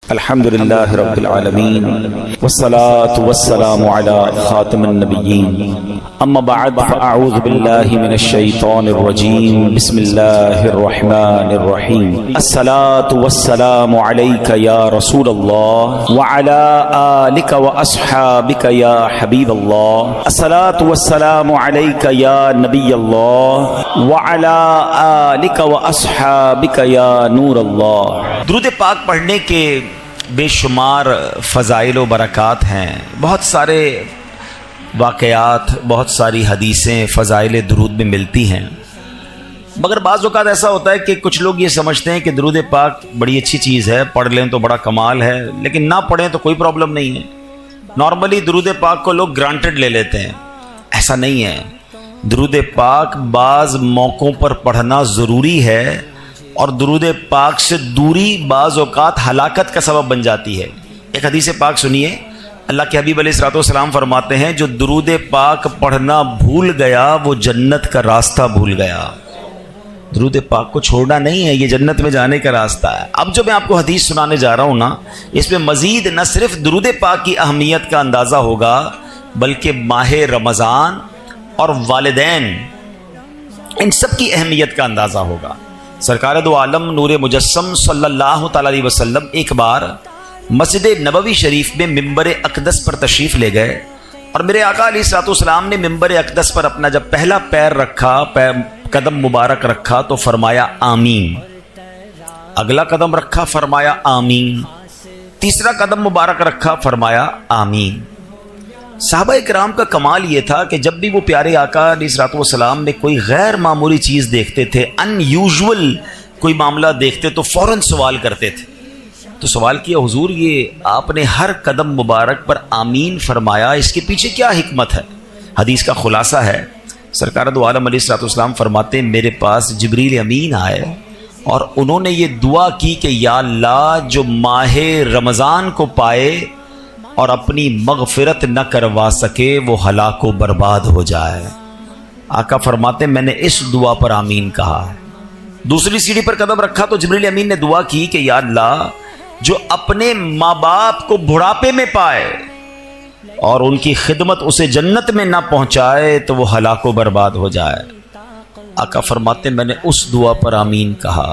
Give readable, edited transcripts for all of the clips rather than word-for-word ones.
الحمدللہ رب العالمین والصلاة والسلام علی خاتم النبیین اما بعد فاعوذ باللہ من الشیطان الرجیم بسم اللہ الرحمن الرحیم الصلاة والسلام علیک یا رسول اللہ وعلی آلک واصحابک یا حبیب اللہ الصلاة والسلام علیک یا نبی اللہ وعلی آلک واصحابک یا نور اللہ۔ درود پاک پڑھنے کے بے شمار فضائل و برکات ہیں، بہت سارے واقعات، بہت ساری حدیثیں فضائل درود میں ملتی ہیں، مگر بعض اوقات ایسا ہوتا ہے کہ کچھ لوگ یہ سمجھتے ہیں کہ درود پاک بڑی اچھی چیز ہے، پڑھ لیں تو بڑا کمال ہے، لیکن نہ پڑھیں تو کوئی پرابلم نہیں ہے۔ نارملی درود پاک کو لوگ گرانٹڈ لے لیتے ہیں، ایسا نہیں ہے۔ درود پاک بعض موقعوں پر پڑھنا ضروری ہے، اور درود پاک سے دوری بعض اوقات ہلاکت کا سبب بن جاتی ہے۔ ایک حدیث پاک سنیے، اللہ کے حبیب علیہ الصلوۃ والسلام فرماتے ہیں جو درود پاک پڑھنا بھول گیا وہ جنت کا راستہ بھول گیا۔ درود پاک کو چھوڑنا نہیں ہے، یہ جنت میں جانے کا راستہ ہے۔ اب جو میں آپ کو حدیث سنانے جا رہا ہوں نا، اس میں مزید نہ صرف درود پاک کی اہمیت کا اندازہ ہوگا، بلکہ ماہ رمضان اور والدین، ان سب کی اہمیت کا اندازہ ہوگا۔ سرکار دو عالم نور مجسم صلی اللہ تعالی علیہ وسلم ایک بار مسجد نبوی شریف میں ممبر اقدس پر تشریف لے گئے، اور میرے آقا علیہ الصلوۃ والسلام نے ممبر اقدس پر اپنا جب پہلا پیر رکھا، قدم مبارک رکھا تو فرمایا آمین، اگلا قدم رکھا فرمایا آمین، تیسرا قدم مبارک رکھا فرمایا آمین۔ صحابہ کرام کا کمال یہ تھا کہ جب بھی وہ پیارے آقا علیہ الصلوۃ والسلام میں کوئی غیر معمولی چیز دیکھتے تھے، ان یوزول کوئی معاملہ دیکھتے تو فوراً سوال کرتے تھے۔ تو سوال کیا، حضور یہ آپ نے ہر قدم مبارک پر آمین فرمایا، اس کے پیچھے کیا حکمت ہے؟ حدیث کا خلاصہ ہے، سرکار دو عالم علیہ الصلوۃ والسلام فرماتے ہیں میرے پاس جبریل امین آئے اور انہوں نے یہ دعا کی کہ یا اللہ جو ماہ رمضان کو پائے اور اپنی مغفرت نہ کروا سکے وہ ہلاک و برباد ہو جائے۔ آقا فرماتے میں نے اس دعا پر آمین کہا۔ دوسری سیڑھی پر قدم رکھا تو جبریل امین نے دعا کی کہ یا اللہ جو اپنے ماں باپ کو بڑھاپے میں پائے اور ان کی خدمت اسے جنت میں نہ پہنچائے تو وہ ہلاک و برباد ہو جائے۔ آقا فرماتے میں نے اس دعا پر آمین کہا۔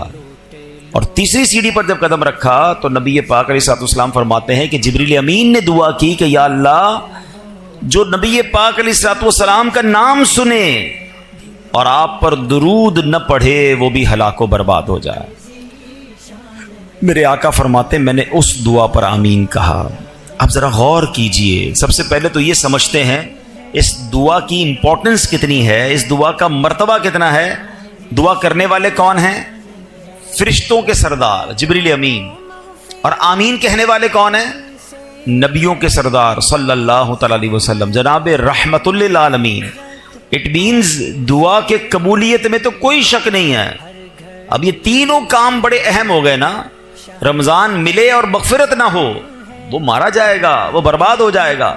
اور تیسری سیڑھی پر جب قدم رکھا تو نبی پاک علیہ الصلوۃ والسلام فرماتے ہیں کہ جبریل امین نے دعا کی کہ یا اللہ جو نبی پاک علیہ الصلوۃ والسلام کا نام سنے اور آپ پر درود نہ پڑھے وہ بھی ہلاک و برباد ہو جائے۔ میرے آقا فرماتے میں نے اس دعا پر آمین کہا۔ اب ذرا غور کیجئے، سب سے پہلے تو یہ سمجھتے ہیں اس دعا کی امپورٹنس کتنی ہے، اس دعا کا مرتبہ کتنا ہے۔ دعا کرنے والے کون ہیں؟ فرشتوں کے سردار جبریل امین، اور آمین کہنے والے کون ہیں؟ نبیوں کے سردار صلی اللہ تعالی علیہ وسلم، جناب رحمت للعالمین۔ اٹ مینز دعا کے قبولیت میں تو کوئی شک نہیں ہے۔ اب یہ تینوں کام بڑے اہم ہو گئے نا، رمضان ملے اور مغفرت نہ ہو وہ مارا جائے گا، وہ برباد ہو جائے گا۔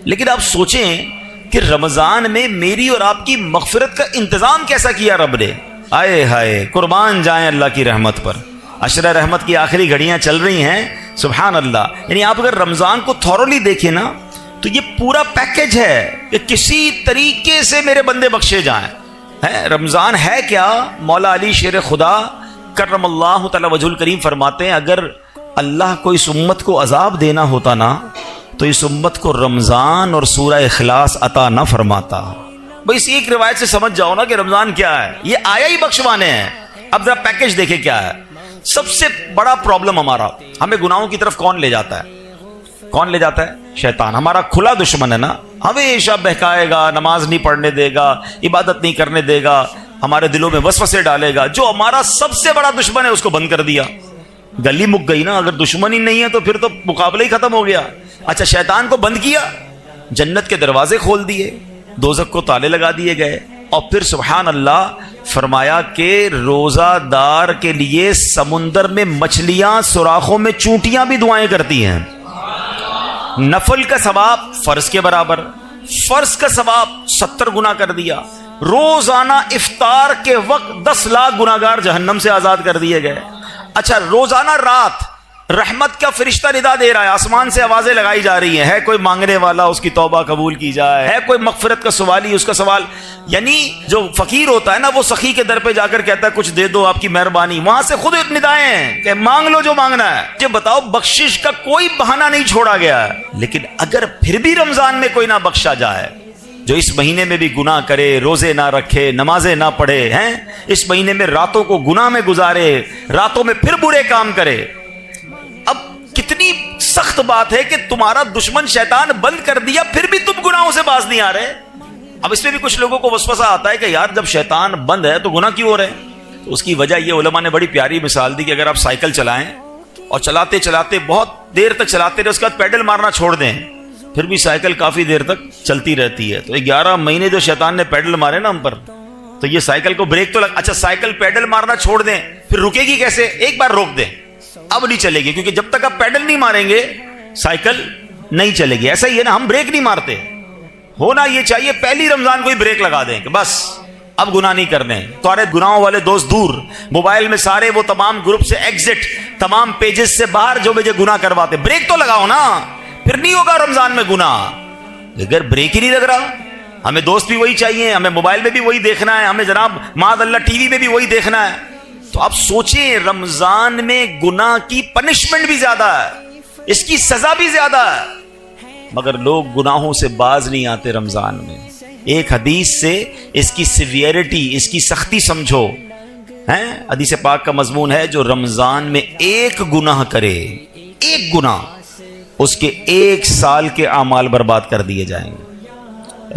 لیکن آپ سوچیں کہ رمضان میں میری اور آپ کی مغفرت کا انتظام کیسا کیا رب نے۔ آئے ہائے، قربان جائیں اللہ کی رحمت پر۔ عشرہ رحمت کی آخری گھڑیاں چل رہی ہیں، سبحان اللہ۔ یعنی آپ اگر رمضان کو تھورولی دیکھیں نا تو یہ پورا پیکج ہے کہ کسی طریقے سے میرے بندے بخشے جائیں۔ رمضان ہے کیا؟ مولا علی شیر خدا کرم اللہ تعالی وجہ الکریم فرماتے ہیں اگر اللہ کو اس امت کو عذاب دینا ہوتا نا تو اس امت کو رمضان اور سورہ اخلاص عطا نہ فرماتا۔ بھئی اس ایک روایت سے سمجھ جاؤ نا کہ رمضان کیا ہے، یہ آیا ہی بخشوانے ہیں۔ اب ذرا پیکج دیکھیں کیا ہے۔ سب سے بڑا پرابلم ہمارا، ہمیں گناہوں کی طرف کون لے جاتا ہے؟ کون لے جاتا ہے؟ شیطان، ہمارا کھلا دشمن ہے نا، ہمیشہ بہکائے گا، نماز نہیں پڑھنے دے گا، عبادت نہیں کرنے دے گا، ہمارے دلوں میں وسوسے ڈالے گا۔ جو ہمارا سب سے بڑا دشمن ہے اس کو بند کر دیا، گلی مک گئی نا۔ اگر دشمن ہی نہیں ہے تو پھر تو مقابلہ ہی ختم ہو گیا۔ اچھا شیطان کو بند کیا، جنت کے دروازے کھول دیے، دوزخ کو تالے لگا دیے گئے، اور پھر سبحان اللہ فرمایا کہ روزہ دار کے لیے سمندر میں مچھلیاں، سوراخوں میں چونٹیاں بھی دعائیں کرتی ہیں۔ نفل کا ثواب فرض کے برابر، فرض کا ثواب 70 گنا کر دیا۔ روزانہ افطار کے وقت 10 لاکھ گناہگار جہنم سے آزاد کر دیے گئے۔ اچھا روزانہ رات رحمت کا فرشتہ ندا دے رہا ہے، آسمان سے آوازیں لگائی جا رہی ہیں، ہے کوئی مانگنے والا اس کی توبہ قبول کی جائے، ہے کوئی مغفرت کا سوالی اس کا سوال. یعنی جو فقیر ہوتا ہے نا وہ سخی کے در پہ جا کر کہتا ہے کچھ دے دو آپ کی مہربانی، وہاں سے خود ندائیں ہیں کہ مانگ لو جو مانگنا ہے. یہ بتاؤ بخشش کا کوئی بہانہ نہیں چھوڑا گیا ہے. لیکن اگر پھر بھی رمضان میں کوئی نہ بخشا جائے، جو اس مہینے میں بھی گناہ کرے، روزے نہ رکھے، نمازیں نہ پڑھے ہیں، اس مہینے میں راتوں کو گناہ میں گزارے، راتوں میں پھر برے کام کرے. اب کتنی سخت بات ہے کہ تمہارا دشمن شیطان بند کر دیا پھر بھی تم گناہوں سے باز نہیں آ رہے. اب اس میں بھی کچھ لوگوں کو وسوسہ آتا ہے کہ یار جب شیطان بند ہے تو گناہ کیوں ہو رہے ہیں؟ تو اس کی وجہ یہ علماء نے بڑی پیاری مثال دی کہ اگر آپ سائیکل چلائیں اور چلاتے چلاتے بہت دیر تک چلاتے رہے، اس کے بعد پیڈل مارنا چھوڑ دیں، پھر بھی سائیکل کافی دیر تک چلتی رہتی ہے. تو 11 مہینے جو شیطان نے پیڈل مارے نا ہم پر، تو یہ سائیکل کو بریک تو اچھا سائیکل پیڈل مارنا چھوڑ دیں پھر رکے گی کیسے؟ ایک بار روک دیں، اب نہیں چلے گی، کیونکہ جب تک آپ پیڈل نہیں ماریں گے سائیکل نہیں چلے گی. ایسا ہی ہے نا، ہم بریک نہیں مارتے. ہونا یہ چاہیے پہلی رمضان کو ہی بریک لگا دیں کہ بس اب گناہ نہیں کرنے. تمہارے گناہوں والے دوست دور، موبائل میں سارے وہ تمام گروپ سے ایگزٹ، تمام پیجز سے باہر جو مجھے گناہ کرواتے. بریک تو لگاؤ نا، پھر نہیں ہوگا رمضان میں گناہ. اگر بریک ہی نہیں لگ رہا، ہمیں دوست بھی وہی چاہیے، ہمیں موبائل میں بھی وہی دیکھنا ہے، ہمیں جناب معاذ اللہ ٹی وی میں بھی وہی دیکھنا ہے. تو آپ سوچیں رمضان میں گناہ کی پنشمنٹ بھی زیادہ ہے، اس کی سزا بھی زیادہ ہے، مگر لوگ گناہوں سے باز نہیں آتے رمضان میں. ایک حدیث سے اس کی سیویرٹی، اس کی سختی سمجھو. حدیث پاک کا مضمون ہے جو رمضان میں ایک گناہ کرے، ایک گناہ، اس کے 1 سال کے اعمال برباد کر دیے جائیں گے.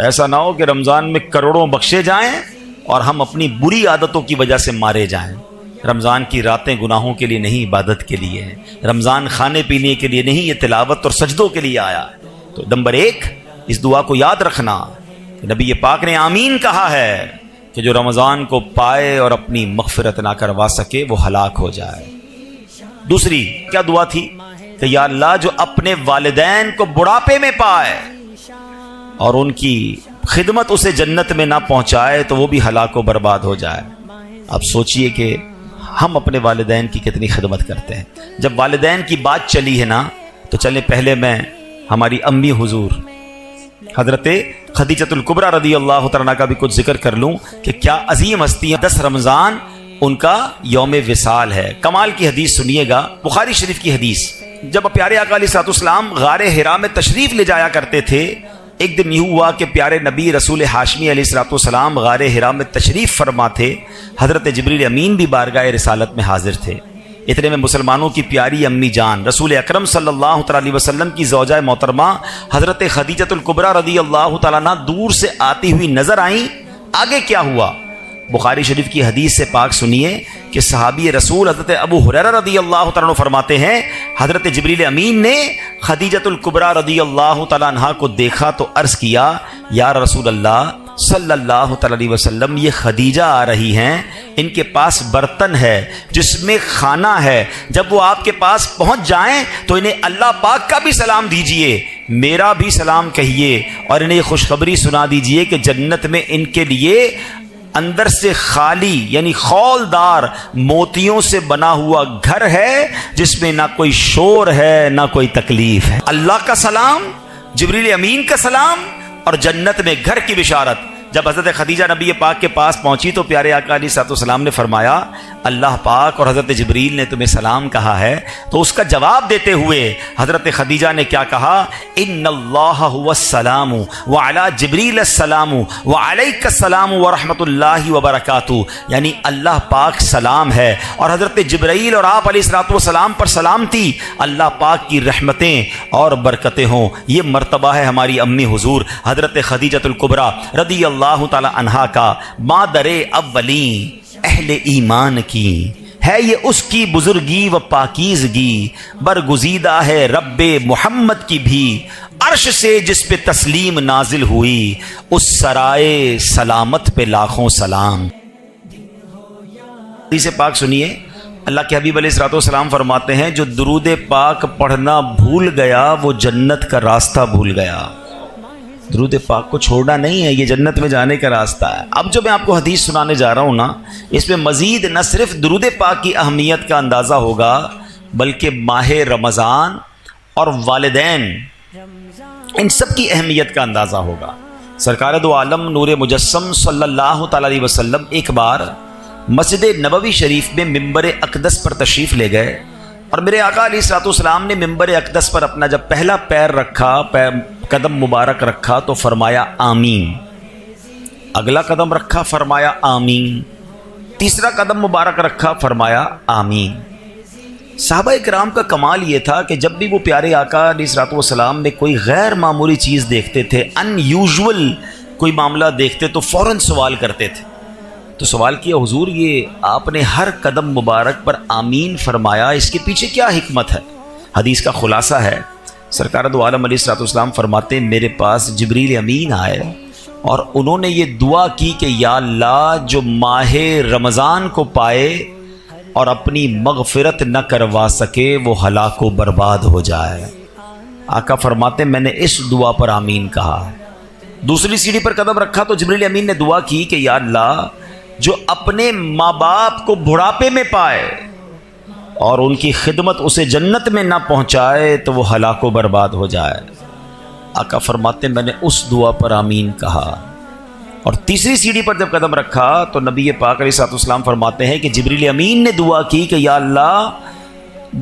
ایسا نہ ہو کہ رمضان میں کروڑوں بخشے جائیں اور ہم اپنی بری عادتوں کی وجہ سے مارے جائیں. رمضان کی راتیں گناہوں کے لیے نہیں، عبادت کے لیے ہیں. رمضان کھانے پینے کے لیے نہیں، یہ تلاوت اور سجدوں کے لیے آیا. تو نمبر 1 اس دعا کو یاد رکھنا کہ نبی پاک نے آمین کہا ہے کہ جو رمضان کو پائے اور اپنی مغفرت نہ کروا سکے وہ ہلاک ہو جائے. دوسری کیا دعا تھی کہ یا اللہ جو اپنے والدین کو بڑھاپے میں پائے اور ان کی خدمت اسے جنت میں نہ پہنچائے تو وہ بھی ہلاک و برباد ہو جائے. اب سوچئے کہ ہم اپنے والدین کی کتنی خدمت کرتے ہیں. جب والدین کی بات چلی ہے نا تو چلیں پہلے میں ہماری امی حضور حضرت خدیجۃ الکبریٰ رضی اللہ تعالیٰ کا بھی کچھ ذکر کر لوں کہ کیا عظیم ہستی ہیں. 10 رمضان ان کا یوم وصال ہے. کمال کی حدیث سنیے گا، بخاری شریف کی حدیث. جب پیارے آقا علیہ الصلوۃ والسلام غار حرا میں تشریف لے جایا کرتے تھے، ایک دن یہ ہوا کہ پیارے نبی رسول ہاشمی علیہ الصلوۃ والسلام غار حرا میں تشریف فرما تھے. حضرت جبریل امین بھی بارگاہ رسالت میں حاضر تھے. اتنے میں مسلمانوں کی پیاری امی جان رسول اکرم صلی اللہ تعالی علیہ وسلم کی زوجہ محترمہ حضرت خدیجۃ الکبریٰ رضی اللہ تعالیٰ عنہ دور سے آتی ہوئی نظر آئیں. آگے کیا ہوا؟ بخاری شریف کی حدیث سے پاک سنیے کہ صحابی رسول حضرت ابو ہریرہ رضی اللہ تعالیٰ عنہ فرماتے ہیں حضرت جبریل امین نے خدیجۃ الکبریٰ رضی اللہ تعالیٰ عنہ کو دیکھا تو عرض کیا یا رسول اللہ صلی اللہ تعالیٰ علیہ وسلم، یہ خدیجہ آ رہی ہیں، ان کے پاس برتن ہے جس میں کھانا ہے، جب وہ آپ کے پاس پہنچ جائیں تو انہیں اللہ پاک کا بھی سلام دیجئے، میرا بھی سلام کہیے، اور انہیں خوشخبری سنا دیجئے کہ جنت میں ان کے لیے اندر سے خالی یعنی خولدار موتیوں سے بنا ہوا گھر ہے جس میں نہ کوئی شور ہے نہ کوئی تکلیف ہے. اللہ کا سلام، جبریل امین کا سلام اور جنت میں گھر کی بشارت. جب حضرت خدیجہ نبی پاک کے پاس پہنچی تو پیارے آقا علیہ الصلوۃ والسلام نے فرمایا اللہ پاک اور حضرت جبریل نے تمہیں سلام کہا ہے. تو اس کا جواب دیتے ہوئے حضرت خدیجہ نے کیا کہا؟ ان اللہ هو السلام وعلی جبریل السلام وعلیک السلام ورحمۃ اللہ وبرکاتہ. یعنی اللہ پاک سلام ہے اور حضرت جبرائیل اور آپ علیہ الصلوۃ والسلام پر سلامتی، اللہ پاک کی رحمتیں اور برکتیں ہوں. یہ مرتبہ ہے ہماری امی حضور حضرت خدیجۃ الکبریٰ رضی اللہ تعالی عنہا کا. مادر اولین اہل ایمان کی ہے یہ اس کی بزرگی و پاکیزگی، برگزیدہ ہے رب محمد کی بھی، عرش سے جس پہ تسلیم نازل ہوئی، اس سرائے سلامت پہ لاکھوں سلام. حدیث پاک سنیے، اللہ کے حبیب علیہ الصلوۃ والسلام فرماتے ہیں جو درود پاک پڑھنا بھول گیا وہ جنت کا راستہ بھول گیا. درود پاک کو چھوڑنا نہیں ہے، یہ جنت میں جانے کا راستہ ہے. اب جو میں آپ کو حدیث سنانے جا رہا ہوں نا، اس میں مزید نہ صرف درود پاک کی اہمیت کا اندازہ ہوگا بلکہ ماہ رمضان اور والدین، ان سب کی اہمیت کا اندازہ ہوگا۔ سرکار دو عالم نور مجسم صلی اللہ تعالی علیہ وسلم ایک بار مسجد نبوی شریف میں ممبر اقدس پر تشریف لے گئے، اور میرے آقا علیہ الصلوۃ والسلام نے ممبر اقدس پر اپنا جب پہلا پیر رکھا، قدم مبارک رکھا تو فرمایا آمین، اگلا قدم رکھا فرمایا آمین، تیسرا قدم مبارک رکھا فرمایا آمین۔ صحابہ کرام کا کمال یہ تھا کہ جب بھی وہ پیارے آقا علیہ الصلوۃ والسلام نے کوئی غیر معمولی چیز دیکھتے تھے، ان یوزول کوئی معاملہ دیکھتے تو فوراً سوال کرتے تھے۔ تو سوال کیا، حضور یہ آپ نے ہر قدم مبارک پر آمین فرمایا، اس کے پیچھے کیا حکمت ہے؟ حدیث کا خلاصہ ہے، سرکار دو عالم علیہ الصلوۃ والسلام فرماتے ہیں میرے پاس جبریل امین آئے اور انہوں نے یہ دعا کی کہ یا اللہ جو ماہ رمضان کو پائے اور اپنی مغفرت نہ کروا سکے وہ ہلاک و برباد ہو جائے۔ آقا فرماتے میں نے اس دعا پر آمین کہا۔ دوسری سیڑھی پر قدم رکھا تو جبریل امین نے دعا کی کہ یا اللہ جو اپنے ماں باپ کو بڑھاپے میں پائے اور ان کی خدمت اسے جنت میں نہ پہنچائے تو وہ ہلاک و برباد ہو جائے۔ آقا فرماتے میں نے اس دعا پر آمین کہا۔ اور تیسری سیڑھی پر جب قدم رکھا تو نبی پاک علیہ الصلوۃ والسلام فرماتے ہیں کہ جبریل امین نے دعا کی کہ یا اللہ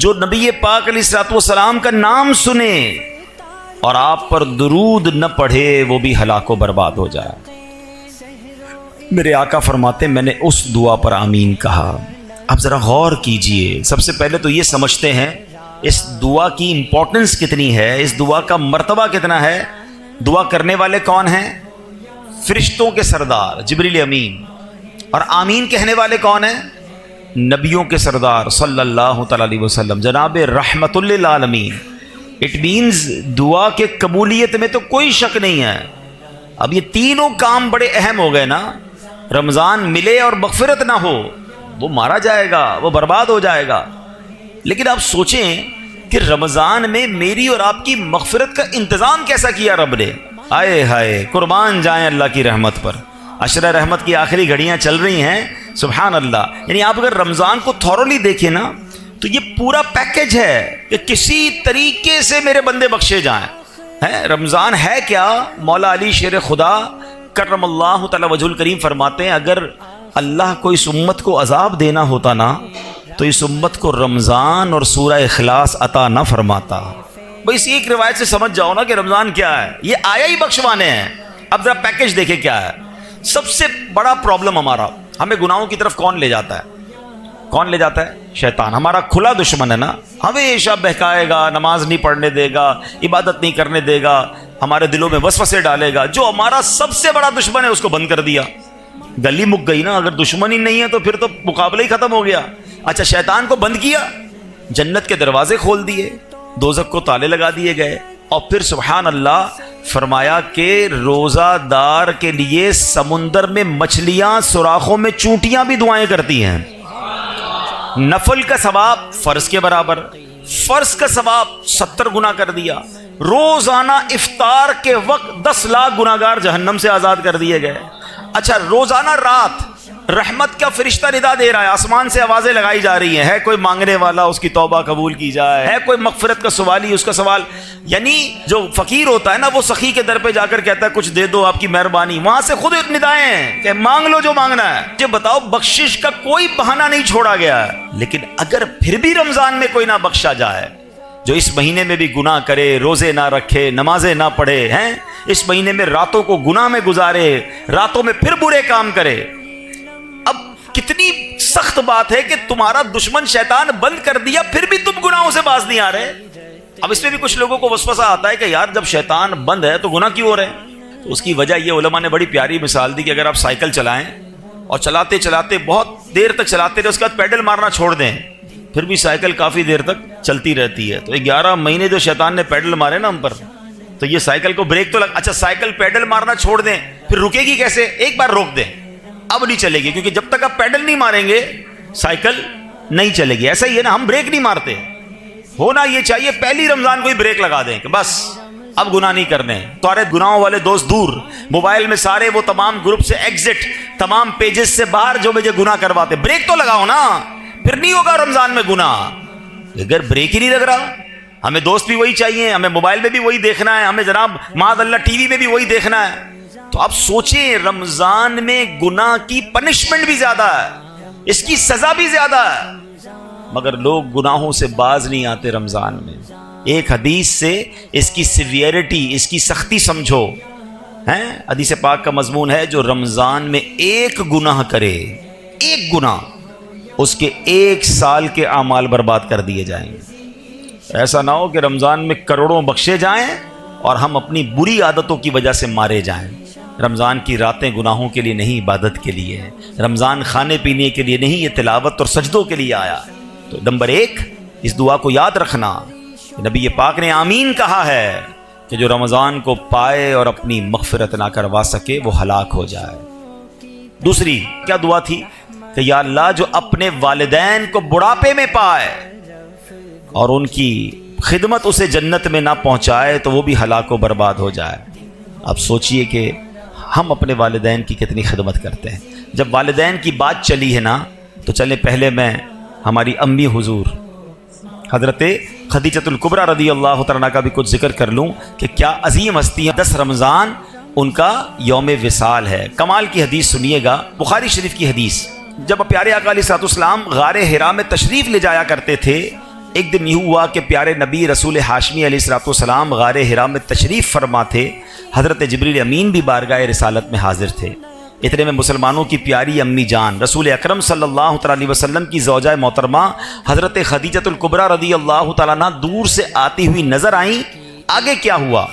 جو نبی پاک علیہ الصلوۃ والسلام کا نام سنے اور آپ پر درود نہ پڑھے وہ بھی ہلاک و برباد ہو جائے۔ میرے آقا فرماتے میں نے اس دعا پر آمین کہا۔ اب ذرا غور کیجئے، سب سے پہلے تو یہ سمجھتے ہیں اس دعا کی امپورٹنس کتنی ہے، اس دعا کا مرتبہ کتنا ہے۔ دعا کرنے والے کون ہیں؟ فرشتوں کے سردار جبریل امین، اور آمین کہنے والے کون ہیں؟ نبیوں کے سردار صلی اللہ تعالی علیہ وسلم، جناب رحمت للعالمین۔ اٹ مینز دعا کے قبولیت میں تو کوئی شک نہیں ہے۔ اب یہ تینوں کام بڑے اہم ہو گئے نا، رمضان ملے اور مغفرت نہ ہو وہ مارا جائے گا، وہ برباد ہو جائے گا۔ لیکن آپ سوچیں کہ رمضان میں میری اور آپ کی مغفرت کا انتظام کیسا کیا رب نے۔ آئے ہائے، قربان جائیں اللہ کی رحمت پر۔ عشرہ رحمت کی آخری گھڑیاں چل رہی ہیں، سبحان اللہ۔ یعنی آپ اگر رمضان کو تھورولی دیکھیں نا تو یہ پورا پیکج ہے کہ کسی طریقے سے میرے بندے بخشے جائیں۔ رمضان ہے کیا؟ مولا علی شیر خدا کرم اللہ تعالی وجہ الکریم فرماتے ہیں اگر اللہ کو اس امت کو عذاب دینا ہوتا نا تو اس امت کو رمضان اور سورہ اخلاص عطا نہ فرماتا۔ بھئی اس ایک روایت سے سمجھ جاؤ نا کہ رمضان کیا ہے، یہ آیا ہی بخشوانے ہیں۔ اب ذرا پیکج دیکھیں کیا ہے۔ سب سے بڑا پرابلم ہمارا، ہمیں گناہوں کی طرف کون لے جاتا ہے؟ کون لے جاتا ہے؟ شیطان، ہمارا کھلا دشمن ہے نا، ہمیشہ بہکائے گا، نماز نہیں پڑھنے دے گا، عبادت نہیں کرنے دے گا، ہمارے دلوں میں وسوسے ڈالے گا۔ جو ہمارا سب سے بڑا دشمن ہے اس کو بند کر دیا، گلی مک گئی نا۔ اگر دشمن ہی نہیں ہے تو پھر تو مقابلہ ہی ختم ہو گیا۔ اچھا شیطان کو بند کیا، جنت کے دروازے کھول دیے، دوزخ کو تالے لگا دیے گئے، اور پھر سبحان اللہ فرمایا کہ روزہ دار کے لیے سمندر میں مچھلیاں، سوراخوں میں چونٹیاں بھی دعائیں کرتی ہیں۔ نفل کا ثواب فرض کے برابر، فرض کا ثواب 70 گنا کر دیا۔ روزانہ افطار کے وقت 10 لاکھ گناہگار جہنم سے آزاد کر دیے گئے۔ اچھا روزانہ رات رحمت کا فرشتہ ندا دے رہا ہے، آسمان سے آوازیں لگائی جا رہی ہیں، ہے کوئی مانگنے والا اس کی توبہ قبول کی جائے، ہے کوئی مغفرت کا سوالی اس کا سوال۔ یعنی جو فقیر ہوتا ہے نا وہ سخی کے در پہ جا کر کہتا ہے کچھ دے دو آپ کی مہربانی، وہاں سے خود ندائیں ہیں کہ مانگ لو جو مانگنا ہے۔ یہ بتاؤ بخشش کا کوئی بہانہ نہیں چھوڑا گیا ہے۔ لیکن اگر پھر بھی رمضان میں کوئی نہ بخشا جائے، جو اس مہینے میں بھی گناہ کرے، روزے نہ رکھے، نمازیں نہ پڑھے، ہیں اس مہینے میں راتوں کو گناہ میں گزارے، راتوں میں پھر برے کام کرے، اب کتنی سخت بات ہے کہ تمہارا دشمن شیطان بند کر دیا پھر بھی تم گناہوں سے باز نہیں آ رہے۔ اب اس میں بھی کچھ لوگوں کو وسوسہ آتا ہے کہ یار جب شیطان بند ہے تو گناہ کیوں ہو رہے ہیں؟ تو اس کی وجہ یہ علماء نے بڑی پیاری مثال دی کہ اگر آپ سائیکل چلائیں اور چلاتے چلاتے بہت دیر تک چلاتے رہے، اس کے بعد پیڈل مارنا چھوڑ دیں، پھر بھی سائیکل کافی دیر تک چلتی رہتی ہے۔ تو 11 مہینے جو شیطان نے پیڈل مارے نا ہم پر، تو یہ سائیکل کو بریک تو اچھا سائیکل پیڈل مارنا چھوڑ دیں پھر رکے گی کیسے؟ ایک بار روک دیں، اب نہیں چلے گی، کیونکہ جب تک آپ پیڈل نہیں ماریں گے سائیکل نہیں چلے گی۔ ایسا ہی ہے نا، ہم بریک نہیں مارتے، ہونا یہ چاہیے پہلی رمضان کو ہی بریک لگا دیں کہ بس اب گناہ نہیں کرنے، تمہارے گناہوں والے دوست دور، موبائل میں سارے وہ تمام گروپ سے ایگزٹ، تمام پیجز سے باہر جو مجھے گناہ کرواتے، بریک تو لگاؤ نا، پھر نہیں ہوگا رمضان میں گناہ۔ اگر بریک ہی نہیں لگ رہا، ہمیں دوست بھی وہی چاہیے، ہمیں موبائل میں بھی وہی دیکھنا ہے، ہمیں جناب معاذ اللہ ٹی وی میں بھی وہی دیکھنا ہے. تو آپ سوچیں رمضان میں گناہ کی پنشمنٹ بھی زیادہ ہے، اس کی سزا بھی زیادہ ہے، مگر لوگ گناہوں سے باز نہیں آتے رمضان میں. ایک حدیث سے اس کی سیویرٹی، اس کی سختی سمجھو. حدیث پاک کا مضمون ہے جو رمضان میں ایک گناہ کرے، ایک گناہ، اس کے 1 سال کے اعمال برباد کر دیے جائیں گے. ایسا نہ ہو کہ رمضان میں کروڑوں بخشے جائیں اور ہم اپنی بری عادتوں کی وجہ سے مارے جائیں. رمضان کی راتیں گناہوں کے لیے نہیں، عبادت کے لیے ہے. رمضان کھانے پینے کے لیے نہیں، یہ تلاوت اور سجدوں کے لیے آیا. تو نمبر 1 اس دعا کو یاد رکھنا، نبی پاک نے آمین کہا ہے کہ جو رمضان کو پائے اور اپنی مغفرت نہ کروا سکے وہ ہلاک ہو جائے. دوسری کیا دعا تھی کہ یا اللہ جو اپنے والدین کو بڑھاپے میں پائے اور ان کی خدمت اسے جنت میں نہ پہنچائے تو وہ بھی ہلاک و برباد ہو جائے. اب سوچئے کہ ہم اپنے والدین کی کتنی خدمت کرتے ہیں. جب والدین کی بات چلی ہے نا تو چلے پہلے میں ہماری امی حضور حضرت خدیجۃ الکبریٰ رضی اللہ تعالیٰ کا بھی کچھ ذکر کر لوں کہ کیا عظیم ہستی ہیں. 10 رمضان ان کا یوم وصال ہے. کمال کی حدیث سنیے گا، بخاری شریف کی حدیث. جب پیارے آقا علیہ الصلوۃ والسلام غار حرا میں تشریف لے جایا کرتے تھے، ایک دن یہ ہوا کہ پیارے نبی رسول ہاشمی علیہ الصلوۃ والسلام غار حرا میں تشریف فرما تھے. حضرت جبریل امین بھی بارگاہ رسالت میں حاضر تھے. اتنے میں مسلمانوں کی پیاری امی جان رسول اکرم صلی اللہ تعالیٰ علیہ وسلم کی زوجہ محترمہ حضرت خدیجۃ الکبریٰ رضی اللہ تعالیٰ عنہ دور سے آتی ہوئی نظر آئیں. آگے کیا ہوا؟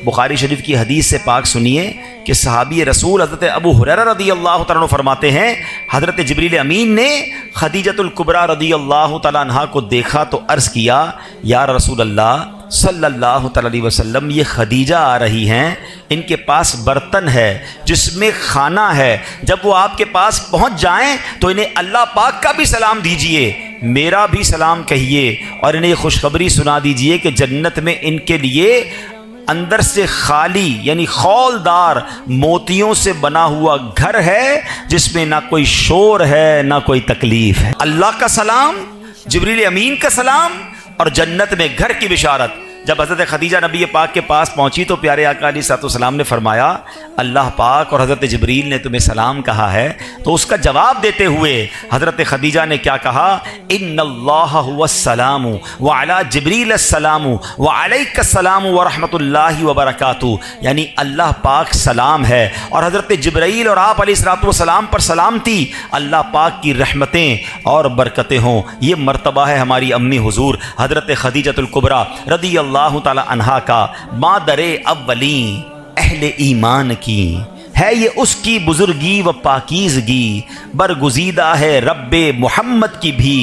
بخاری شریف کی حدیث سے پاک سنیے کہ صحابی رسول حضرت ابو ہریرہ رضی اللہ تعالیٰ عنہ فرماتے ہیں حضرت جبریل امین نے خدیجۃ الکبریٰ رضی اللہ تعالیٰ عنہ کو دیکھا تو عرض کیا، یا رسول اللہ صلی اللہ تعالیٰ علیہ وسلم، یہ خدیجہ آ رہی ہیں، ان کے پاس برتن ہے جس میں کھانا ہے، جب وہ آپ کے پاس پہنچ جائیں تو انہیں اللہ پاک کا بھی سلام دیجئے، میرا بھی سلام کہیے، اور انہیں یہ خوشخبری سنا دیجئے کہ جنت میں ان کے لیے اندر سے خالی یعنی خولدار موتیوں سے بنا ہوا گھر ہے جس میں نہ کوئی شور ہے نہ کوئی تکلیف ہے. اللہ کا سلام، جبریل امین کا سلام اور جنت میں گھر کی بشارت. جب حضرت خدیجہ نبی پاک کے پاس پہنچی تو پیارے آقا علیہ الصلوۃ والسلام نے فرمایا اللہ پاک اور حضرت جبریل نے تمہیں سلام کہا ہے. تو اس کا جواب دیتے ہوئے حضرت خدیجہ نے کیا کہا؟ ان اللہ هو السلام وعلی جبریل السلام وعلیک السلام ورحمۃ اللہ وبرکاتہ، یعنی اللہ پاک سلام ہے اور حضرت جبرائیل اور آپ علیہ الصلوۃ والسلام پر سلامتی، اللہ پاک کی رحمتیں اور برکتیں ہوں. یہ مرتبہ ہے ہماری امی حضور حضرت خدیجۃ الکبریٰ رضی اللہ تعالی عنہا کا. مادر اولین اہل ایمان کی ہے یہ اس کی بزرگی و پاکیزگی، برگزیدہ ہے رب محمد کی بھی،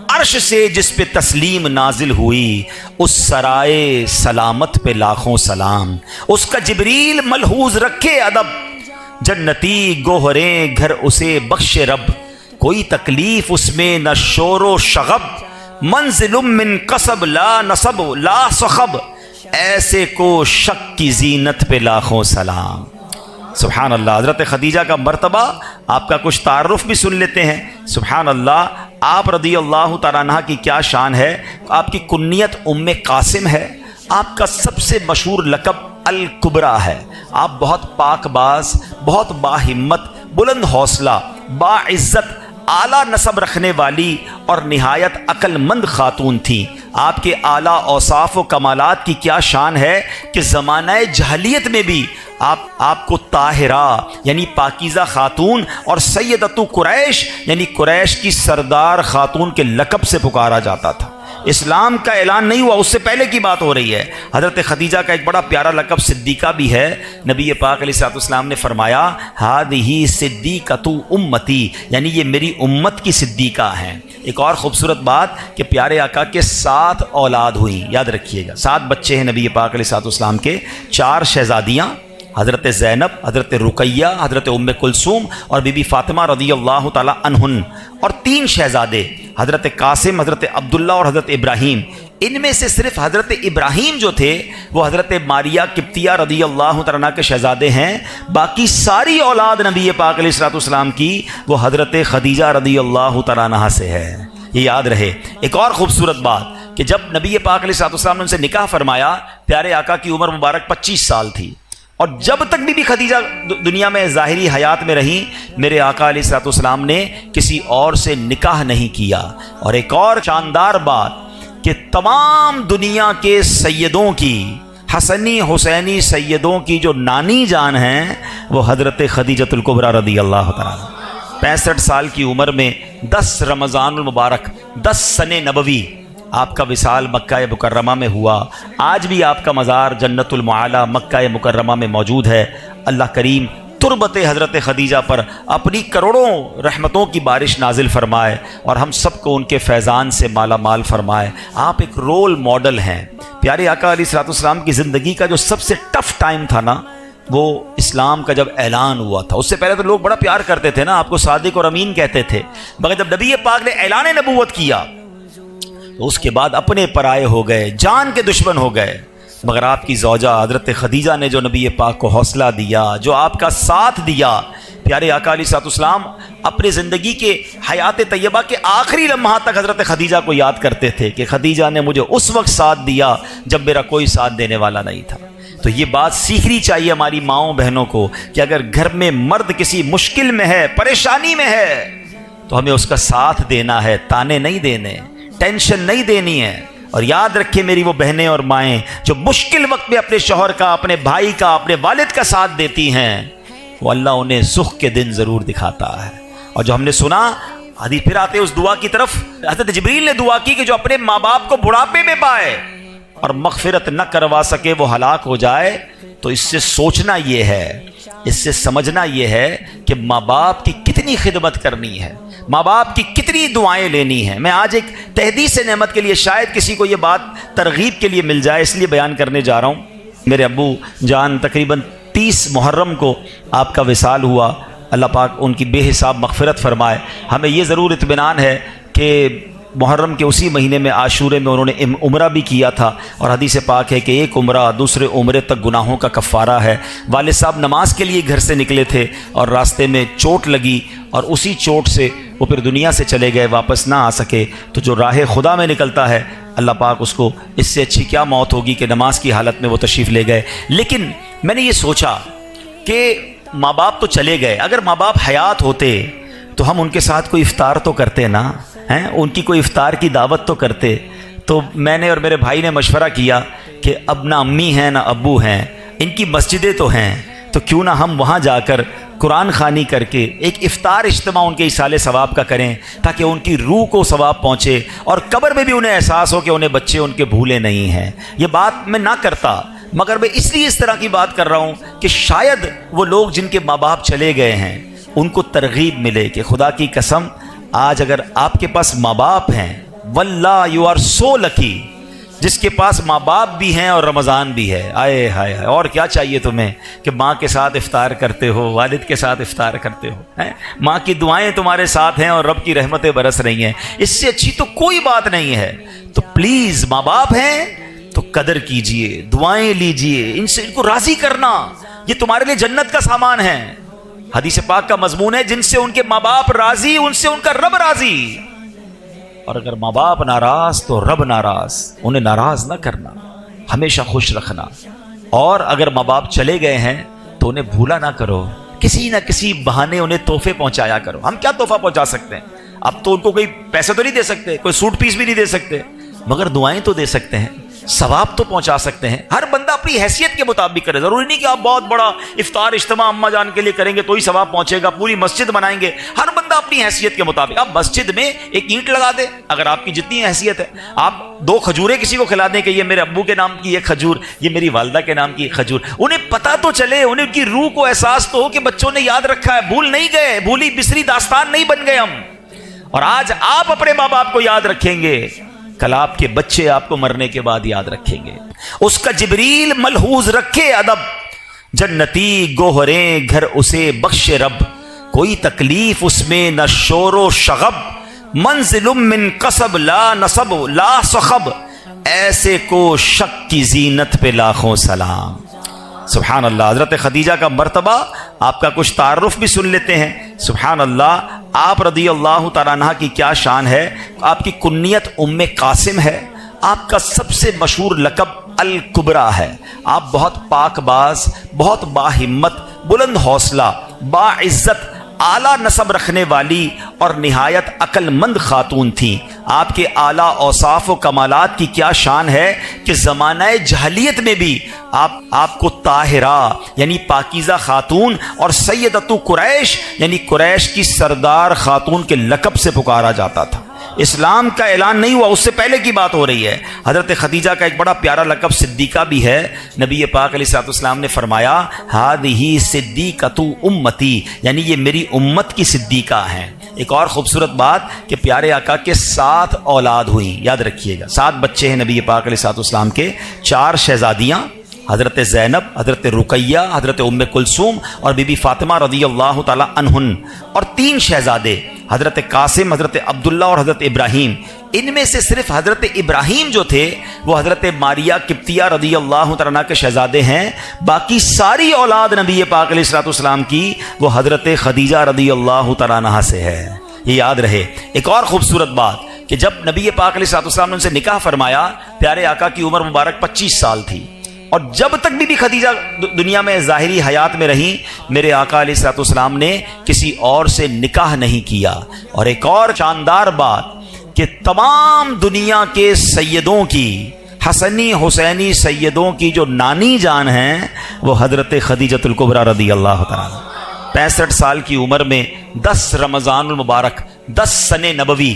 عرش سے جس پہ تسلیم نازل ہوئی، اس سرائے سلامت پہ لاکھوں سلام. اس کا جبریل ملحوظ رکھے ادب، جنتی گوہریں گھر اسے بخش رب، کوئی تکلیف اس میں نہ شور و شغب، منزل من قصب لا نصب لا صخب، ایسے کو شک کی زینت پہ لاکھوں سلام. سبحان اللہ. حضرت خدیجہ کا مرتبہ، آپ کا کچھ تعارف بھی سن لیتے ہیں. سبحان اللہ. آپ رضی اللہ تعالیٰ عنہ کی کیا شان ہے. آپ کی کنیت ام قاسم ہے، آپ کا سب سے مشہور لقب الکبریٰ ہے. آپ بہت پاک باز، بہت باہمت، بلند حوصلہ، باعزت، اعلیٰ نسب رکھنے والی اور نہایت عقل مند خاتون تھیں. آپ کے اعلیٰ اوصاف و کمالات کی کیا شان ہے کہ زمانہ جاہلیت میں بھی آپ کو طاہرہ یعنی پاکیزہ خاتون اور سیدۃ قریش یعنی قریش کی سردار خاتون کے لقب سے پکارا جاتا تھا. اسلام کا اعلان نہیں ہوا، اس سے پہلے کی بات ہو رہی ہے. حضرت خدیجہ کا ایک بڑا پیارا لقب صدیقہ بھی ہے. نبی پاک علیہ الصلوۃ والسلام نے فرمایا ہذہ صدیقۃ امتی، یعنی یہ میری امت کی صدیقہ ہیں. ایک اور خوبصورت بات کہ پیارے آقا کے 7 اولاد ہوئیں، یاد رکھیے گا. 7 بچے ہیں نبی پاک علیہ الصلوۃ والسلام کے. 4 شہزادیاں، حضرت زینب، حضرت رقیہ، حضرت ام کلثوم اور بی بی فاطمہ رضی اللہ تعالی عنہن، اور 3 شہزادے حضرت قاسم، حضرت عبداللہ اور حضرت ابراہیم. ان میں سے صرف حضرت ابراہیم جو تھے وہ حضرت ماریہ قبطیہ رضی اللہ تعالیٰ عنہ کے شہزادے ہیں. باقی ساری اولاد نبی پاک علیہ الصلوۃ والسلام کی وہ حضرت خدیجہ رضی اللہ تعالیٰ عنہ سے ہے. یہ یاد رہے. ایک اور خوبصورت بات، کہ جب نبی پاک علیہ الصلوۃ والسلام نے ان سے نکاح فرمایا، پیارے آقا کی عمر مبارک 25 سال تھی، اور جب تک بی بی خدیجہ دنیا میں ظاہری حیات میں رہیں، میرے آقا علیہ الصلوۃ والسلام نے کسی اور سے نکاح نہیں کیا۔ اور ایک اور شاندار بات کہ تمام دنیا کے سیدوں کی، حسنی حسینی سیدوں کی جو نانی جان ہیں وہ حضرت خدیجۃ الکبریٰ رضی اللہ تعالیٰ، 65 سال کی عمر میں 10 رمضان المبارک 10 سن نبوی آپ کا وصال مکہ مکرمہ میں ہوا۔ آج بھی آپ کا مزار جنت المعالی مکہ مکرمہ میں موجود ہے۔ اللہ کریم تربت حضرت خدیجہ پر اپنی کروڑوں رحمتوں کی بارش نازل فرمائے اور ہم سب کو ان کے فیضان سے مالا مال فرمائے۔ آپ ایک رول ماڈل ہیں۔ پیارے آقا علیہ الصلوۃ والسلام کی زندگی کا جو سب سے ٹف ٹائم تھا نا، وہ اسلام کا جب اعلان ہوا تھا۔ اس سے پہلے تو لوگ بڑا پیار کرتے تھے نا، آپ کو صادق اور امین کہتے تھے، مگر جب نبی پاک نے اعلان نبوت کیا تو اس کے بعد اپنے پرائے ہو گئے، جان کے دشمن ہو گئے۔ مگر آپ کی زوجہ حضرت خدیجہ نے جو نبی پاک کو حوصلہ دیا، جو آپ کا ساتھ دیا، پیارے آقا علیہ الصلوۃ والسلام اپنے زندگی کے حیات طیبہ کے آخری لمحات تک حضرت خدیجہ کو یاد کرتے تھے کہ خدیجہ نے مجھے اس وقت ساتھ دیا جب میرا کوئی ساتھ دینے والا نہیں تھا۔ تو یہ بات سیکھنی چاہیے ہماری ماؤں بہنوں کو کہ اگر گھر میں مرد کسی مشکل میں ہے، پریشانی میں ہے، تو ہمیں اس کا ساتھ دینا ہے، تانے نہیں دینے، ٹینشن نہیں دینی ہے۔ اور یاد رکھیں میری وہ بہنیں اور مائیں جو مشکل وقت میں اپنے شوہر کا، اپنے بھائی کا، اپنے والد کا ساتھ دیتی ہیں، وہ اللہ انہیں سکھ کے دن ضرور دکھاتا ہے۔ اور جو ہم نے سنا حدیث، پھر آتے اس دعا کی طرف، حضرت جبریل نے دعا کی کہ جو اپنے ماں باپ کو بڑھاپے میں پائے اور مغفرت نہ کروا سکے وہ ہلاک ہو جائے، تو اس سے سوچنا یہ ہے، اس سے سمجھنا یہ ہے کہ ماں باپ کی کتنی خدمت کرنی ہے، ماں باپ کی کتنی دعائیں لینی ہیں۔ میں آج ایک تحدیث نعمت کے لیے، شاید کسی کو یہ بات ترغیب کے لیے مل جائے، اس لیے بیان کرنے جا رہا ہوں۔ میرے ابو جان تقریباً 30 محرم کو آپ کا وصال ہوا، اللہ پاک ان کی بے حساب مغفرت فرمائے۔ ہمیں یہ ضرور اطمینان ہے کہ محرم کے اسی مہینے میں عاشورے میں انہوں نے عمرہ بھی کیا تھا، اور حدیث پاک ہے کہ ایک عمرہ دوسرے عمرے تک گناہوں کا کفارہ ہے۔ والد صاحب نماز کے لیے گھر سے نکلے تھے اور راستے میں چوٹ لگی، اور اسی چوٹ سے وہ پھر دنیا سے چلے گئے، واپس نہ آ سکے۔ تو جو راہ خدا میں نکلتا ہے، اللہ پاک اس کو اس سے اچھی کیا موت ہوگی کہ نماز کی حالت میں وہ تشریف لے گئے۔ لیکن میں نے یہ سوچا کہ ماں باپ تو چلے گئے، اگر ماں باپ حیات ہوتے تو ہم ان کے ساتھ کوئی افطار تو کرتے نا، ہیں ان کی کوئی افطار کی دعوت تو کرتے۔ تو میں نے اور میرے بھائی نے مشورہ کیا کہ اب نہ امی ہیں نہ ابو ہیں، ان کی مسجدیں تو ہیں، تو کیوں نہ ہم وہاں جا کر قرآن خوانی کر کے ایک افطار اجتماع ان کے ایصال ثواب کا کریں، تاکہ ان کی روح کو ثواب پہنچے اور قبر میں بھی انہیں احساس ہو کہ انہیں بچے ان کے بھولے نہیں ہیں۔ یہ بات میں نہ کرتا، مگر میں اس لیے اس طرح کی بات کر رہا ہوں کہ شاید وہ لوگ جن کے ماں باپ چلے گئے ہیں ان کو ترغیب ملے کہ خدا کی قسم آج اگر آپ کے پاس ماں باپ ہیں، واللہ یو آر سو لکی، جس کے پاس ماں باپ بھی ہیں اور رمضان بھی ہے، آئے ہائے ہائے، اور کیا چاہیے تمہیں کہ ماں کے ساتھ افطار کرتے ہو، والد کے ساتھ افطار کرتے ہو، ماں کی دعائیں تمہارے ساتھ ہیں اور رب کی رحمتیں برس رہی ہیں، اس سے اچھی تو کوئی بات نہیں ہے۔ تو پلیز ماں باپ ہیں تو قدر کیجئے، دعائیں لیجئے، ان سے ان کو راضی کرنا، یہ تمہارے لیے جنت کا سامان ہے۔ حدیث پاک کا مضمون ہے جن سے ان کے ماں باپ راضی ان سے ان کا رب راضی، اور اگر ماں باپ ناراض تو رب ناراض، انہیں ناراض نہ کرنا، ہمیشہ خوش رکھنا۔ اور اگر ماں باپ چلے گئے ہیں تو انہیں بھولا نہ کرو، کسی نہ کسی بہانے انہیں تحفے پہنچایا کرو۔ ہم کیا تحفہ پہنچا سکتے ہیں؟ اب تو ان کو کوئی پیسے تو نہیں دے سکتے، کوئی سوٹ پیس بھی نہیں دے سکتے، مگر دعائیں تو دے سکتے ہیں، ثواب تو پہنچا سکتے ہیں۔ ہر بندہ اپنی حیثیت کے مطابق کرے، ضروری نہیں کہ آپ بہت بڑا افطار اجتماع اماں جان کے لیے کریں گے تو ہی ثواب پہنچے گا، پوری مسجد بنائیں گے۔ ہر بندہ اپنی حیثیت کے مطابق، آپ مسجد میں ایک اینٹ لگا دیں اگر آپ کی جتنی حیثیت ہے، آپ 2 کھجوریں کسی کو کھلا دیں کہ یہ میرے ابو کے نام کی ایک کھجور، یہ میری والدہ کے نام کی ایک کھجور، انہیں پتہ تو چلے، انہیں ان کی روح کو احساس تو ہو کہ بچوں نے یاد رکھا ہے، بھول نہیں گئے، بھولی بسری داستان نہیں بن گئے ہم۔ اور آج آپ اپنے ماں باپ کو یاد رکھیں گے، کل آپ کے بچے آپ کو مرنے کے بعد یاد رکھیں گے۔ اس کا جبریل ملحوظ رکھے ادب، جنتی گوہریں گھر اسے بخش رب، کوئی تکلیف اس میں نہ شور و شغب، منزل من قصب لا نصب لا صخب، ایسے کو شک کی زینت پہ لاکھوں سلام۔ سبحان اللہ۔ حضرت خدیجہ کا مرتبہ، آپ کا کچھ تعارف بھی سن لیتے ہیں۔ سبحان اللہ، آپ رضی اللہ تعالیٰ عنہ کی کیا شان ہے۔ آپ کی کنیت ام قاسم ہے، آپ کا سب سے مشہور لقب الکبریٰ ہے. آپ بہت پاک باز، بہت باہمت، بلند حوصلہ، باعزت، اعلیٰ نسب رکھنے والی اور نہایت عقل مند خاتون تھیں. آپ کے اعلیٰ اوصاف و کمالات کی کیا شان ہے کہ زمانہ جاہلیت میں بھی آپ کو طاہرہ یعنی پاکیزہ خاتون اور سیدۃ قریش یعنی قریش کی سردار خاتون کے لقب سے پکارا جاتا تھا. اسلام کا اعلان نہیں ہوا، اس سے پہلے کی بات ہو رہی ہے. حضرت خدیجہ کا ایک بڑا پیارا لقب صدیقہ بھی ہے. نبی پاک علیہ الصلوۃ والسلام نے فرمایا ہذہ صدیقۃ امتی، یعنی یہ میری امت کی صدیقہ ہیں. ایک اور خوبصورت بات کہ پیارے آقا کے 7 اولاد ہوئی، یاد رکھیے گا 7 بچے ہیں نبی پاک علیہ الصلوۃ والسلام کے. 4 شہزادیاں حضرت زینب، حضرت رقیہ، حضرت ام کلثوم اور بی بی فاطمہ رضی اللہ تعالی عنہن، اور 3 شہزادے حضرت قاسم، حضرت عبداللہ اور حضرت ابراہیم. ان میں سے صرف حضرت ابراہیم جو تھے وہ حضرت ماریہ قبطیہ رضی اللہ تعالیٰ عنہ کے شہزادے ہیں. باقی ساری اولاد نبی پاک علیہ الصلوۃ والسلام کی وہ حضرت خدیجہ رضی اللہ تعالیٰ عنہ سے ہے. یہ یاد رہے. ایک اور خوبصورت بات کہ جب نبی پاک علیہ الصلوۃ والسلام نے ان سے نکاح فرمایا، پیارے آقا کی عمر مبارک 25 سال تھی، اور جب تک بی بی خدیجہ دنیا میں ظاہری حیات میں رہیں، میرے آقا علیہ الصلوۃ والسلام نے کسی اور سے نکاح نہیں کیا. اور ایک اور شاندار بات کہ تمام دنیا کے سیدوں کی، حسنی حسینی سیدوں کی جو نانی جان ہیں وہ حضرت خدیجۃ الکبریٰ رضی اللہ تعالیٰ. 65 سال کی عمر میں 10 رمضان المبارک 10 سن نبوی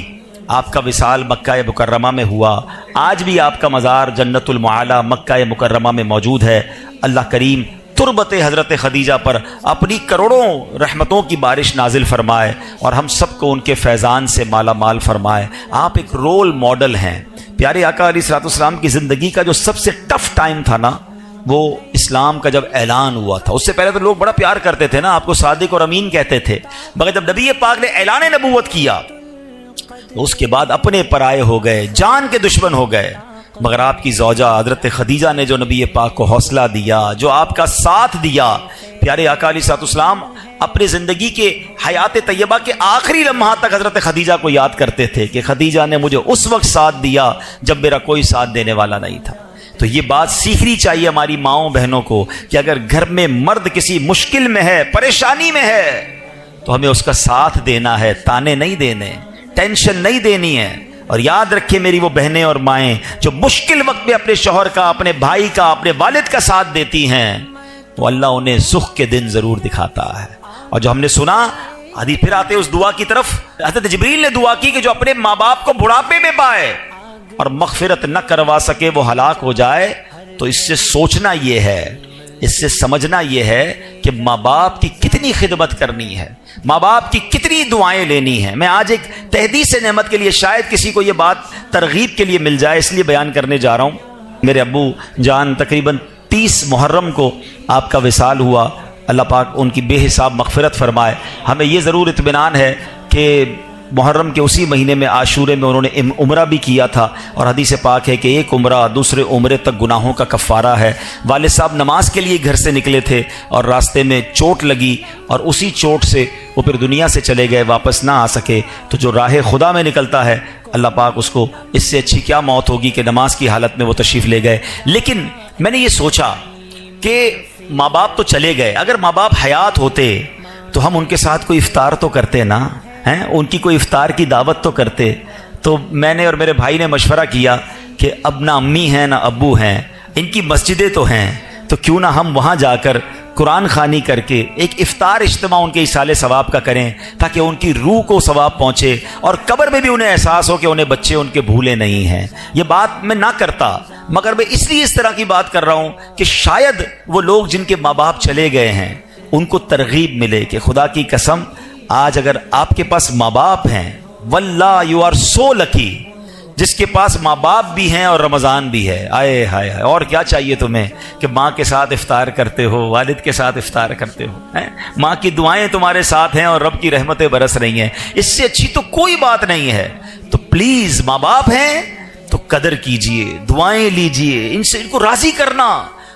آپ کا وصال مکہ مکرمہ میں ہوا. آج بھی آپ کا مزار جنت المعالی مکہ مکرمہ میں موجود ہے. اللہ کریم تربت حضرت خدیجہ پر اپنی کروڑوں رحمتوں کی بارش نازل فرمائے اور ہم سب کو ان کے فیضان سے مالا مال فرمائے. آپ ایک رول ماڈل ہیں. پیارے آقا علیہ الصلوۃ والسلام کی زندگی کا جو سب سے ٹف ٹائم تھا نا، وہ اسلام کا جب اعلان ہوا تھا. اس سے پہلے تو لوگ بڑا پیار کرتے تھے نا، آپ کو صادق اور امین کہتے تھے، مگر جب نبی پاک نے اعلان نبوت کیا تو اس کے بعد اپنے پرائے ہو گئے، جان کے دشمن ہو گئے. مگر آپ کی زوجہ حضرت خدیجہ نے جو نبی پاک کو حوصلہ دیا، جو آپ کا ساتھ دیا، پیارے آقا علیہ الصلوۃ والسلام اپنی زندگی کے حیات طیبہ کے آخری لمحات تک حضرت خدیجہ کو یاد کرتے تھے کہ خدیجہ نے مجھے اس وقت ساتھ دیا جب میرا کوئی ساتھ دینے والا نہیں تھا. تو یہ بات سیکھنی چاہیے ہماری ماؤں بہنوں کو کہ اگر گھر میں مرد کسی مشکل میں ہے، پریشانی میں ہے، تو ہمیں اس کا ساتھ دینا ہے، تانے نہیں دینے، ٹینشن نہیں دینی ہے. اور یاد رکھیں میری وہ بہنیں اور مائیں جو مشکل وقت میں اپنے شوہر کا، اپنے بھائی کا، اپنے والد کا ساتھ دیتی ہیں، وہ اللہ انہیں سکھ کے دن ضرور دکھاتا ہے. اور جو ہم نے سنا حدیث، پھر آتے اس دعا کی طرف، حضرت جبریل نے دعا کی کہ جو اپنے ماں باپ کو بڑھاپے میں پائے اور مغفرت نہ کروا سکے وہ ہلاک ہو جائے. تو اس سے سوچنا یہ ہے، اس سے سمجھنا یہ ہے کہ ماں باپ کی کتنی خدمت کرنی ہے، ماں باپ کی کتنی دعائیں لینی ہیں. میں آج ایک تحدیث نعمت کے لیے، شاید کسی کو یہ بات ترغیب کے لیے مل جائے، اس لیے بیان کرنے جا رہا ہوں. میرے ابو جان تقریباً 30 محرم کو آپ کا وصال ہوا. اللہ پاک ان کی بے حساب مغفرت فرمائے. ہمیں یہ ضرور اطمینان ہے کہ محرم کے اسی مہینے میں عاشورے میں انہوں نے عمرہ بھی کیا تھا، اور حدیث پاک ہے کہ ایک عمرہ دوسرے عمرے تک گناہوں کا کفارہ ہے. والد صاحب نماز کے لیے گھر سے نکلے تھے اور راستے میں چوٹ لگی، اور اسی چوٹ سے وہ پھر دنیا سے چلے گئے، واپس نہ آ سکے. تو جو راہ خدا میں نکلتا ہے، اللہ پاک اس کو، اس سے اچھی کیا موت ہوگی کہ نماز کی حالت میں وہ تشریف لے گئے. لیکن میں نے یہ سوچا کہ ماں باپ تو چلے گئے، اگر ماں باپ حیات ہوتے تو ہم ان کے ساتھ کوئی افطار تو کرتے نا، ہیں ان کی کوئی افطار کی دعوت تو کرتے. تو میں نے اور میرے بھائی نے مشورہ کیا کہ اب نہ امی ہیں نہ ابو ہیں، ان کی مسجدیں تو ہیں، تو کیوں نہ ہم وہاں جا کر قرآن خوانی کر کے ایک افطار اجتماع ان کے ایصال ثواب کا کریں، تاکہ ان کی روح کو ثواب پہنچے اور قبر میں بھی انہیں احساس ہو کہ انہیں بچے ان کے بھولے نہیں ہیں. یہ بات میں نہ کرتا، مگر میں اس لیے اس طرح کی بات کر رہا ہوں کہ شاید وہ لوگ جن کے ماں باپ چلے گئے ہیں ان کو ترغیب ملے کہ خدا کی قسم آج اگر آپ کے پاس ماں باپ ہیں، واللہ یو آر سو لکی، جس کے پاس ماں باپ بھی ہیں اور رمضان بھی ہے. آئے ہائے ہائے، اور کیا چاہیے تمہیں کہ ماں کے ساتھ افطار کرتے ہو، والد کے ساتھ افطار کرتے ہو، ماں کی دعائیں تمہارے ساتھ ہیں اور رب کی رحمتیں برس رہی ہیں. اس سے اچھی تو کوئی بات نہیں ہے. تو پلیز ماں باپ ہیں تو قدر کیجئے، دعائیں لیجئے، ان سے ان کو راضی کرنا،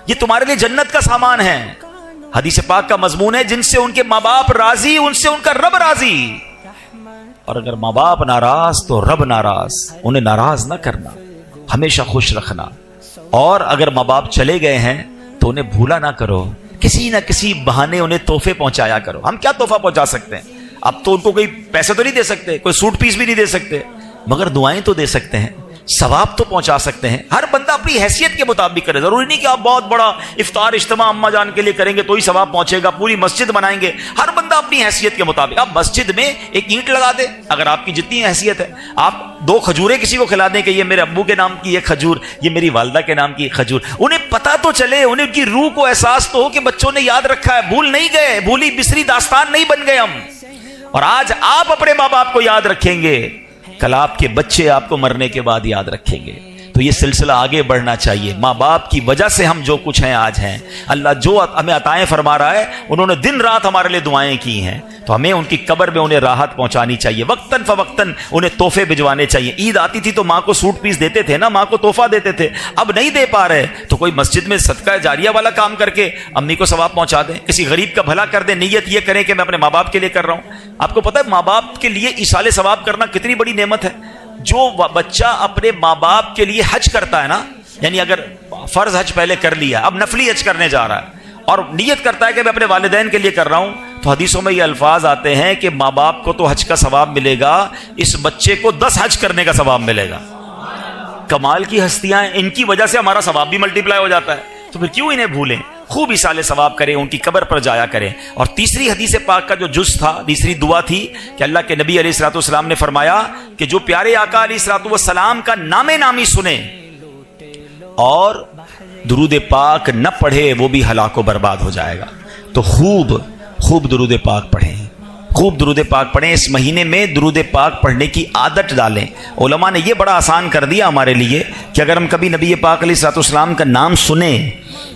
یہ تمہارے لیے جنت کا سامان ہے. حدیث پاک کا مضمون ہے جن سے ان کے ماں باپ راضی ان سے ان کا رب راضی. اور اگر ماں باپ ناراض تو رب ناراض، انہیں ناراض نہ کرنا. ہمیشہ خوش رکھنا. اور اگر ماں باپ چلے گئے ہیں تو انہیں بھولا نہ کرو, کسی نہ کسی بہانے انہیں تحفے پہنچایا کرو. ہم کیا تحفہ پہنچا سکتے ہیں؟ اب تو ان کو کوئی پیسے تو نہیں دے سکتے, کوئی سوٹ پیس بھی نہیں دے سکتے, مگر دعائیں تو دے سکتے ہیں, ثواب تو پہنچا سکتے ہیں. ہر بندہ اپنی حیثیت کے مطابق کرے. ضروری نہیں کہ آپ بہت بڑا افطار اجتماع اماں جان کے لیے کریں گے تو ہی ثواب پہنچے گا, پوری مسجد بنائیں گے. ہر بندہ اپنی حیثیت کے مطابق. آپ مسجد میں ایک اینٹ لگا دیں اگر آپ کی جتنی حیثیت ہے. آپ 2 کھجوریں کسی کو کھلا دیں کہ یہ میرے ابو کے نام کی یہ کھجور, یہ میری والدہ کے نام کی کھجور. انہیں پتہ تو چلے, انہیں ان کی روح کو احساس تو ہو کہ بچوں نے یاد رکھا ہے, بھول نہیں گئے, بھولی بسری داستان نہیں بن گئے ہم. اور آج آپ اپنے ماں باپ کو یاد رکھیں گے, کل آپ کے بچے آپ کو مرنے کے بعد یاد رکھیں گے. تو یہ سلسلہ آگے بڑھنا چاہیے. ماں باپ کی وجہ سے ہم جو کچھ ہیں آج ہیں. اللہ جو ہمیں عطائیں فرما رہا ہے, انہوں نے دن رات ہمارے لیے دعائیں کی ہیں, تو ہمیں ان کی قبر میں انہیں راحت پہنچانی چاہیے. وقتاً فوقتاً انہیں تحفے بھجوانے چاہیے. عید آتی تھی تو ماں کو سوٹ پیس دیتے تھے نا, ماں کو تحفہ دیتے تھے. اب نہیں دے پا رہے تو کوئی مسجد میں صدقہ جاریہ والا کام کر کے امی کو ثواب پہنچا دیں, کسی غریب کا بھلا کر دیں. نیت یہ کریں کہ میں اپنے ماں باپ کے لیے کر رہا ہوں. آپ کو پتہ ہے ماں باپ کے لیے ایصال ثواب کرنا کتنی بڑی نعمت ہے. جو بچہ اپنے ماں باپ کے لیے حج کرتا ہے نا, یعنی اگر فرض حج پہلے کر لیا, اب نفلی حج کرنے جا رہا ہے اور نیت کرتا ہے کہ میں اپنے والدین کے لیے کر رہا ہوں, تو حدیثوں میں یہ الفاظ آتے ہیں کہ ماں باپ کو تو حج کا ثواب ملے گا, اس بچے کو 10 حج کرنے کا ثواب ملے گا. کمال کی ہستیاں ہیں, ان کی وجہ سے ہمارا ثواب بھی ملٹیپلائی ہو جاتا ہے. تو پھر کیوں انہیں بھولیں؟ خوب ایصال ثواب کریں, ان کی قبر پر جایا کریں. اور تیسری حدیث پاک کا جو جز تھا, تیسری دعا تھی کہ اللہ کے نبی علیہ الصلوۃ والسلام نے فرمایا کہ جو پیارے آقا علیہ الصلوۃ والسلام کا نام نامی سنے اور درود پاک نہ پڑھے وہ بھی ہلاک و برباد ہو جائے گا. تو خوب درود پاک پڑھیں, خوب درود پاک پڑھیں. اس مہینے میں درود پاک پڑھنے کی عادت ڈالیں. علماء نے یہ بڑا آسان کر دیا ہمارے لیے کہ اگر ہم کبھی نبی پاک علیہ الصلوۃ والسلام کا نام سنیں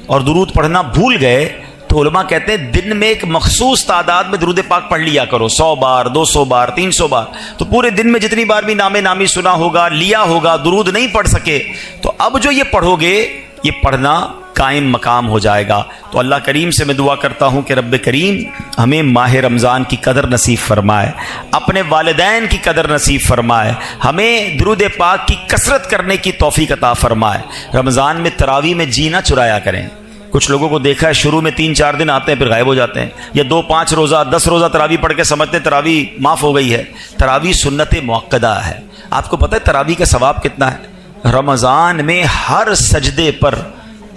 اور درود پڑھنا بھول گئے تو علماء کہتے ہیں دن میں ایک مخصوص تعداد میں درود پاک پڑھ لیا کرو, 100 بار 200 بار 300 بار. تو پورے دن میں جتنی بار بھی نام نامی سنا ہوگا, لیا ہوگا, درود نہیں پڑھ سکے, تو اب جو یہ پڑھو گے یہ پڑھنا قائم مقام ہو جائے گا. تو اللہ کریم سے میں دعا کرتا ہوں کہ رب کریم ہمیں ماہ رمضان کی قدر نصیب فرمائے, اپنے والدین کی قدر نصیب فرمائے, ہمیں درود پاک کی کثرت کرنے کی توفیق عطا فرمائے. رمضان میں تراویح میں جینا چرایا کریں. کچھ لوگوں کو دیکھا ہے شروع میں 3-4 دن آتے ہیں پھر غائب ہو جاتے ہیں, یا 2-5 روزہ 10 روزہ تراویح پڑھ کے سمجھتے ہیں تراویح معاف ہو گئی ہے. تراویح سنت موقدہ ہے. آپ کو پتہ ہے تراویح کا ثواب کتنا ہے؟ رمضان میں ہر سجدے پر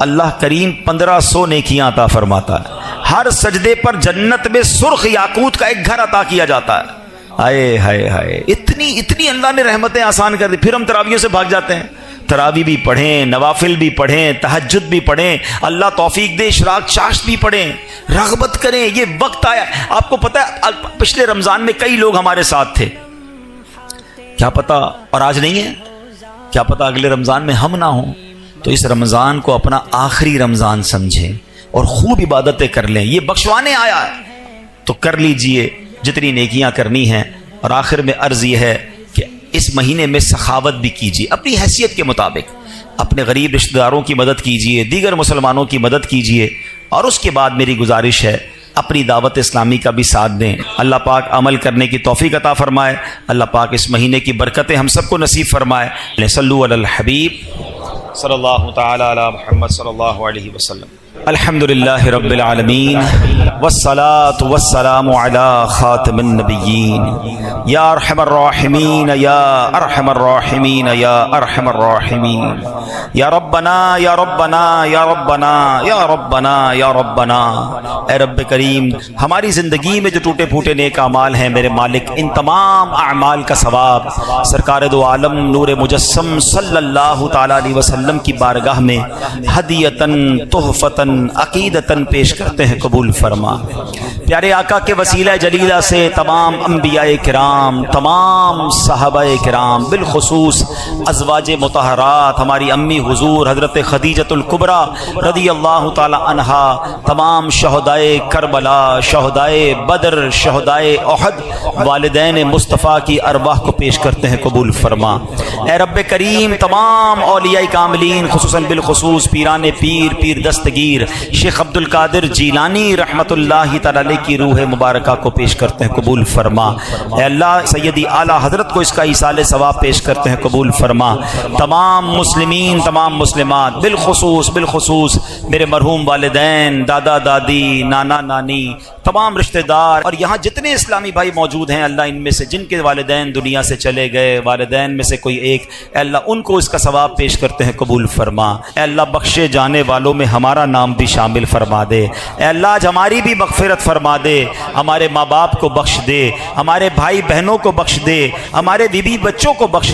اللہ کریم 1500 نیکیاں عطا فرماتا ہے. ہر سجدے پر جنت میں سرخ یاقوت کا ایک گھر عطا کیا جاتا ہے. ہائے ہائے ہائے, اتنی اللہ نے رحمتیں آسان کر دی. پھر ہم تراویحوں سے بھاگ جاتے ہیں. تراویح بھی پڑھیں, نوافل بھی پڑھیں, تہجد بھی پڑھیں, اللہ توفیق دے اشراق چاشت بھی پڑھیں, رغبت کریں. یہ وقت آیا. آپ کو پتہ ہے پچھلے رمضان میں کئی لوگ ہمارے ساتھ تھے, کیا پتہ اور آج نہیں ہے, کیا پتہ اگلے رمضان میں ہم نہ ہوں. تو اس رمضان کو اپنا آخری رمضان سمجھیں اور خوب عبادتیں کر لیں. یہ بخشوانے آیا ہے تو کر لیجئے جتنی نیکیاں کرنی ہیں. اور آخر میں عرض یہ ہے کہ اس مہینے میں سخاوت بھی کیجیے اپنی حیثیت کے مطابق. اپنے غریب رشتہ داروں کی مدد کیجیے, دیگر مسلمانوں کی مدد کیجیے. اور اس کے بعد میری گزارش ہے اپنی دعوت اسلامی کا بھی ساتھ دیں. اللہ پاک عمل کرنے کی توفیق عطا فرمائے. اللہ پاک اس مہینے کی برکتیں ہم سب کو نصیب فرمائے. صلو علی الحبیب صلی اللہ تعالی علی محمد صلی اللہ علیہ وسلم. الحمدللہ رب العالمین والصلاة والسلام علی خاتم النبیین. یا ارحم الراحمین یا ارحم الراحمین یا ارحم الراحمین. یا ربنا یا ربنا یا ربنا یا ربنا یا ربنا. اے رب کریم ہماری زندگی میں جو ٹوٹے پھوٹے نیک اعمال ہیں میرے مالک, ان تمام اعمال کا ثواب سرکار دو عالم نور مجسم صلی اللہ تعالی علیہ وسلم کی بارگاہ میں ہدیتاً تحفتاً عقیدتاً پیش کرتے ہیں, قبول فرما. پیارے آقا کے وسیلہ جلیلہ سے تمام انبیاء کرام, تمام صحابہ کرام, بالخصوص ازواج مطہرات ہماری امی حضور حضرت خدیجۃ الکبریٰ رضی اللہ تعالی عنہا, تمام شہدائے کربلا, شہدائے بدر, شہدائے احد, والدین مصطفیٰ کی ارواح کو پیش کرتے ہیں, قبول فرما. اے رب کریم تمام اولیاء کاملین خصوصاً بالخصوص پیران پیر, پیر دستگیر شیخ عبد القادر جیلانی رحمت اللہ تعالی تعالیٰ کی روح مبارکہ کو پیش کرتے ہیں قبول فرما۔ اے اللہ سیدی اعلیٰ حضرت کو اس کا ایصال ثواب پیش کرتے ہیں قبول فرما۔ تمام مسلمین تمام مسلمات بالخصوص میرے مرحوم والدین، دادا دادی، نانا نانی، تمام رشتہ دار اور یہاں جتنے اسلامی بھائی موجود ہیں اللہ ان میں سے جن کے والدین دنیا سے چلے گئے، والدین میں سے کوئی ایک، اے اللہ ان کو اس کا ثواب پیش کرتے ہیں قبول فرما۔ اے اللہ بخشے جانے والوں میں ہمارا نام بھی شامل فرما دے۔ اے اللہ آج ہماری بھی مغفرت فرما دے، ہمارے ماں باپ کو بخش دے، ہمارے بھائی بہنوں کو بخش دے، ہمارے بیوی بچوں کو بخش